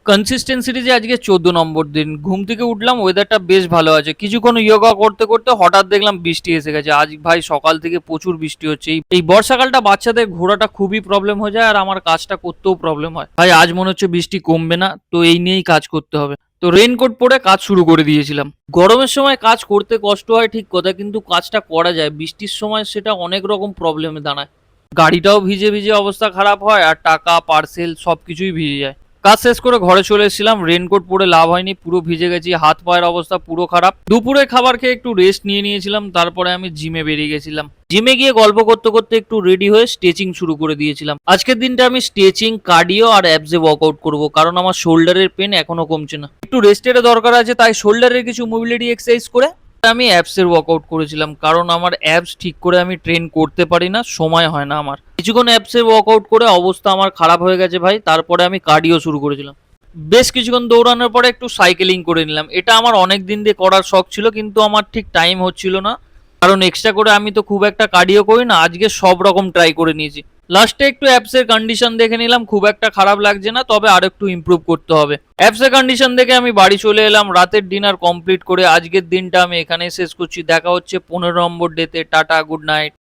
কনসিস্টেন্সিটি যে আজকে 14 নম্বর দিন, ঘুম থেকে উঠলাম, ওয়েদারটা বেশ ভালো আছে, কিছুক্ষণ যোগা করতে করতে হঠাৎ দেখলাম বৃষ্টি এসে গেছে। আজ ভাই সকাল থেকে প্রচুর বৃষ্টি হচ্ছে। এই বর্ষাকালটা বাচ্চাদের ঘোরাটা খুবই প্রবলেম হয়ে যায়, আর আমার কাজটা করতেও প্রবলেম হয়। ভাই আজ মনে হচ্ছে বৃষ্টি কমবে না, তো এই নিয়েই কাজ করতে হবে। তো রেইনকোট পরে কাজ শুরু করে দিয়েছিলাম। গরমের সময় কাজ করতে কষ্ট হয় ঠিক কথা, কিন্তু কাজটা করা যায়। বৃষ্টির সময় সেটা অনেক রকম প্রবলেমে দাঁড়ায়। গাড়িটাও ভিজে ভিজে অবস্থা খারাপ হয়, আর টাকা পার্সেল সবকিছুই ভিজে যায়। কাজ শেষ করে ঘরে চলে এসেছিলাম, রেনকোট পরে লাভ হয়নি, পুরো ভিজে গেছি, হাত পায়ের অবস্থা পুরো খারাপ। দুপুরে খাবার খেয়ে একটু রেস্ট নিয়ে নিয়েছিলাম, তারপরে আমি জিমে বেরিয়ে গেছিলাম। জিমে গিয়ে গল্প করতে করতে একটু রেডি হয়ে স্ট্রেচিং শুরু করে দিয়েছিলাম। আজকের দিনটা আমি স্ট্রেচিং, কার্ডিও আর অ্যাবসে ওয়ার্কআউট করব, কারণ আমার শোল্ডারের পেন এখনো কমছে না। একটু রেস্টের দরকার আছে, তাই শোল্ডারের কিছু মোবিলিটি এক্সারসাইজ করে আমি অ্যাবসের ওয়ার্কআউট করেছিলাম, কারণ আমার অ্যাবস ঠিক করে আমি ট্রেন করতে পারি না, সময় হয় না আমার। কিছুক্ষণ অ্যাবসের ওয়ার্কআউট করে অবস্থা আমার খারাপ হয়ে গেছে ভাই, তারপরে আমি কার্ডিও শুরু করেছিলাম। বেশ কিছুক্ষণ দৌড়ানোর পরে একটু সাইকেলিং করে নিলাম। এটা আমার অনেক দিন দিয়ে করার শখ ছিল, কিন্তু আমার ঠিক টাইম হচ্ছিল না, কারণ এক্সট্রা করে আমি তো খুব একটা কার্ডিও করি না। আজকে সব রকম ট্রাই করে নিয়েছি। লাস্টে একটু অ্যাপসের কন্ডিশন দেখে নিলাম, খুব একটা খারাপ লাগছে না, তবে আর একটু ইমপ্রুভ করতে হবে। অ্যাপসের কন্ডিশন দেখে আমি বাড়ি চলে এলাম। রাতের ডিনার কমপ্লিট করে আজকের দিনটা আমি এখানেই শেষ করছি। দেখা হচ্ছে 15 নম্বর ডেতে। Tata, good night.